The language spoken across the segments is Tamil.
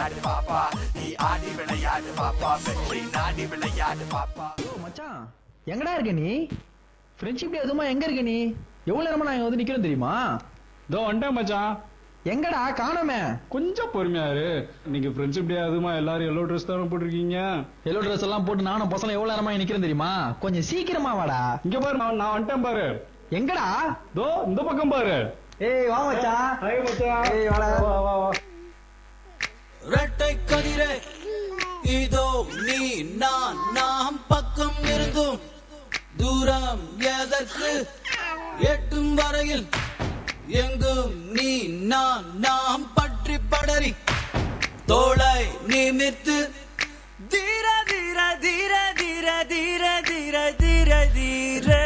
விளையாடு பாப்பா நீ ஆடி விளையாடு பாப்பா வெற்றி நாடி விளையாடு பாப்பா மச்சான் எங்கடா இருக்க நீ ஃப்ரெண்ட்ஷிப் டே அதுமா எங்க இருக்க நீ எவ்வளவு நேரமா நான் வந்து நிக்கிறேன் தெரியுமா இதோ வந்துட்டேன் மச்சான் எங்கடா காணோமே கொஞ்சம் பொறுமையா இரு நீங்க ஃப்ரெண்ட்ஷிப் டே அதுமா எல்லாரும் எல்லோ ட்ரெஸ் தானே போட்டிருக்கீங்க எல்லோ ட்ரெஸ் எல்லாம் போட்டு நானும் பசங்க எவ்வளவு நேரமா நிக்கிறேன் தெரியுமா கொஞ்சம் சீக்கிரமா வாடா இங்க பாரு நான் வந்துட்டேன் பாரு எங்கடா இதோ இந்த பக்கம் பாரு ஏய் வா மச்சான் ஹாய் மச்சான் ஏய் வாடா வா வா வா ரெட்டை கதிரே இதோ நீ நாம் பக்கம் இருந்தும் தூரம் எதற்கு எட்டும் வரையில் எங்கும் நீ நாம் பற்றி படரி தோளை நிமிர்த்து தீர தீர தீர தீர தீர தீர தீர தீரே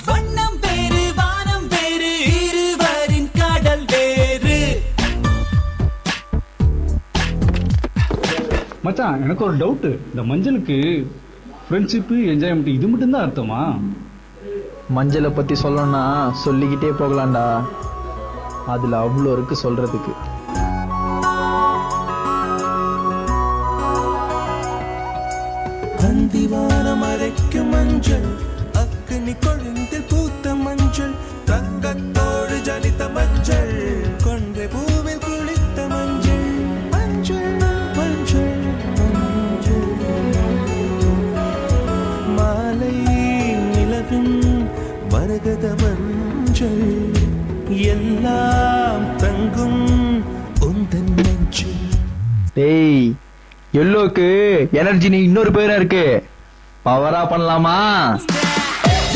வண்ணம் வேறு வானம் வேறு இருவரின் கடல் வேறு மச்சான் எனக்கு ஒரு டவுட் இந்த மஞ்சளுக்கு ஃப்ரெண்ட்ஷிப் என்ஜாய்மெண்ட் இது மட்டும் தான் அர்த்தமா மஞ்சளை பத்தி சொல்லணும்னா சொல்லிக்கிட்டே போகலாம்டா அதுல அவ்வளோ இருக்கு சொல்றதுக்கு அந்திவானம் அரைக்கும் மஞ்சள் அக்னி கொழுந்தில் பூத்த மஞ்சள் தங்கத்தோடு ஜனித்த மஞ்சள் கொன்றை பூவில் குளித்த மஞ்சள் மஞ்சள் மஞ்சள் மஞ்சள் மாலை நிலவின் மரகத மஞ்சள் எல்லாம் தங்கும் உந்தன் மஞ்சள் டேய் எல்லோக்கு எனர்ஜி நீ இன்னொரு பேரா இருக்கு பவரா பண்ணலாமா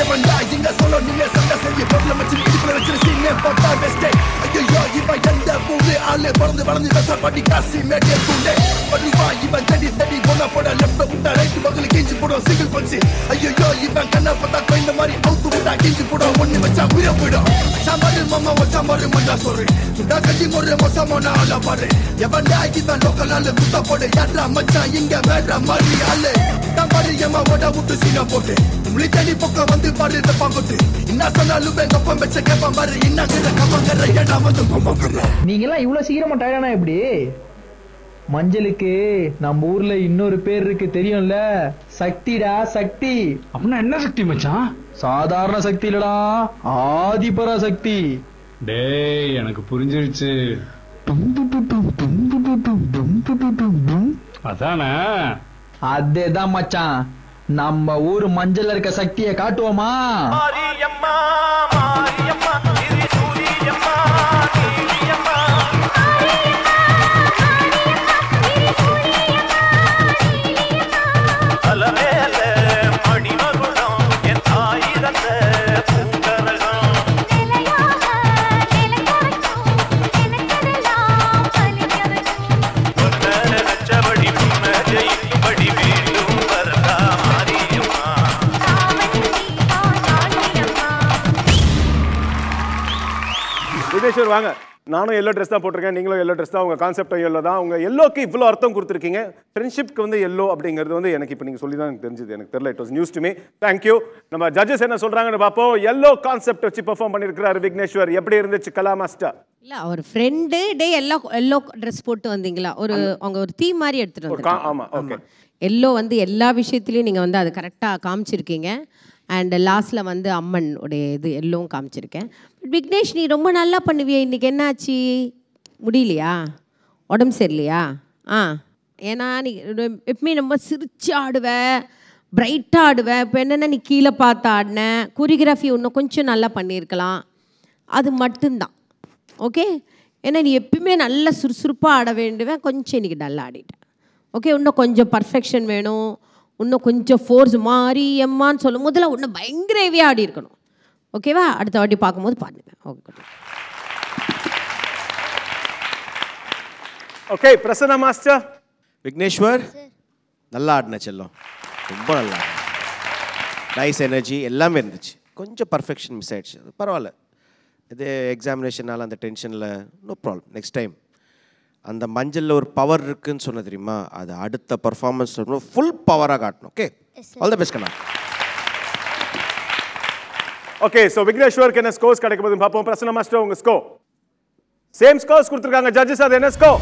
எவன்டா இங்க சொல்ல நீங்க சண்டை செய்ய பொருளை வச்சு இடுப்புல வச்சு சீனே போட்டா பெஸ்டே ஐயோ இவன் எந்த பூண்டு ஆளு பறந்து வளர்ந்து வெசர் பண்ணி காசி மேடிய பூண்டே படுவா இவன் தடி தடி போன போட லெஃப்ட் விட்டா ரைட் பக்கத்துல கிஞ்சி போடும் சிங்கிள் பஞ்சு ஐயோ இவன் கண்ணை பார்த்தா கோய்ந்த மாதிரி அவுத்து விட்டா கிஞ்சி போடும் ஒண்ணு வச்சா உயிர போயிடும் சாம்பாரு மாமா வச்சா மாறு மஞ்சா சொல்று சுடா கட்டி முறை மோசமான ஆளா பாரு எவன்டா இவன் லோக்கல் ஆளு குத்த போடு யாரா மச்சான் இங்க வேற மாதிரி ஆளு தான் பாரு ஏமா ஓட விட்டு சீனா போட்டு உங்களை தடி பக்கம் வந்து பாரு பாம்பட்டு என்ன சொன்னாலும் கப்பம் வச்ச கேப்பம் பாரு என்ன கப்பங்கிற ஏடா வந்து கப்பங்கிற நீங்க எல்லாம் இவ்வளவு சீக்கிரமா டயர்டானா எப்படி மஞ்சளுக்கு நம்ம ஊர்ல இன்னொரு பேர் இருக்கு தெரியும்ல சக்திடா சக்தி அப்படின்னா என்ன சக்தி மச்சான் சாதாரண சக்தி இல்லடா ஆதிபரா சக்தி டேய் எனக்கு புரிஞ்சிருச்சு அதானே அதேதான் மச்சான் நம்ம ஊர் மஞ்சள்ல இருக்க சக்தியை காட்டுவோமா மாரியம்மா மாரியம்மா இது சூரியம்மா நீலியம்மா அலமேல மணிமகுடம் என் ஆயிரத்த பூங்கரகம் நச்சபடி முன்ன ஜெயிக்கும்படி மீண்டும் வரதா மாரியம்மா விக்னேஸ்வர் வாங்க நானும் எல்லோ ட்ரெஸ் தான் போட்டிருக்கேன் நீங்களும் எல்லோ ட்ரெஸ் தான் உங்கள் கான்செப்டும் எல்லோ தான் உங்கள் எல்லோக்கு இவ்வளோ அர்த்தம் கொடுத்துருக்கீங்க ஃப்ரெண்ட்ஷிப்க்கு வந்து எல்லோ அப்படிங்கிறது வந்து எனக்கு இப்போ நீங்கள் சொல்லி தான் எனக்கு தெரிஞ்சது எனக்கு தெரியல it was news to me thank you நம்ம ஜட்ஜஸ் என்ன சொல்கிறாங்கன்னு பார்ப்போம் எல்லோ கான்செப்ட் வச்சு பெர்ஃபார்ம் பண்ணியிருக்கிறாரு விக்னேஸ்வர் எப்படி இருந்துச்சு கலா மாஸ்டர் இல்ல ஒரு ஃப்ரெண்டு டே எல்லோ ட்ரெஸ் போட்டு வந்தீங்களா ஒரு அவங்க ஒரு தீம் மாதிரி எடுத்துட்டு வந்தாங்க ஆமாம் ஓகே எல்லோ வந்து எல்லா விஷயத்துலையும் நீங்கள் வந்து அது கரெக்டாக காமிச்சிருக்கீங்க அண்ட் லாஸ்ட்டில் வந்து அம்மன் உடைய இது எல்லோவும் காமிச்சிருக்கேன் விக்னேஷ் நீ ரொம்ப நல்லா பண்ணுவியே இன்றைக்கி என்னாச்சு முடியலையா உடம்பு சரியில்லையா ஏன்னா நீ எப்பவுமே ரொம்ப சிரிச்சு ஆடுவ பிரைட்டாக ஆடுவேன் இப்போ என்னென்னா நீ கீழே பார்த்து ஆடின கொரியோகிராஃபி இன்னும் கொஞ்சம் நல்லா பண்ணியிருக்கலாம் அது மட்டும்தான் ஓகே ஏன்னா நீ எப்பயுமே நல்லா சுறுசுறுப்பாக ஆட வேண்டுவேன் கொஞ்சம் இன்றைக்கி நல்லா ஆடிட்டேன் ஓகே இன்னும் கொஞ்சம் பர்ஃபெக்ஷன் வேணும் இன்னும் கொஞ்சம் ஃபோர்ஸ் மாறி எம்மான்னு சொல்லும் போதில் இன்னும் பயங்கர ஹெவியாக ஆடி இருக்கணும் ஓகேவா அடுத்த வாட்டி பார்க்கும்போது பாருங்க okay okay Prasanna master Vigneshwar நல்லா ஆடின செல்லம் ரொம்ப நல்லா நைஸ் எனர்ஜி எல்லாமே இருந்துச்சு கொஞ்சம் பர்ஃபெக்ஷன் மிஸ் ஆயிடுச்சு அது பரவாயில்ல இது எக்ஸாமினேஷனால் அந்த டென்ஷனில் நோ ப்ராப்ளம் நெக்ஸ்ட் டைம் அந்த மஞ்சளில் ஒரு பவர் இருக்குன்னு சொன்ன தெரியுமா அது அடுத்த பர்ஃபார்மன்ஸ் ஃபுல் பவராக காட்டணும் ஓகே ஆல் தி பெஸ்ட் கண்ணா ஓகே ஸோ விக்னேஸ்வருக்கு என்ன ஸ்கோர்ஸ் கிடைக்கும் போது பார்ப்போம் பிரசன்னா மாஸ்டர் உங்கள் ஸ்கோர் சேம் ஸ்கோர்ஸ் கொடுத்துருக்காங்க ஜட்ஜஸ். அது என்ன ஸ்கோர்?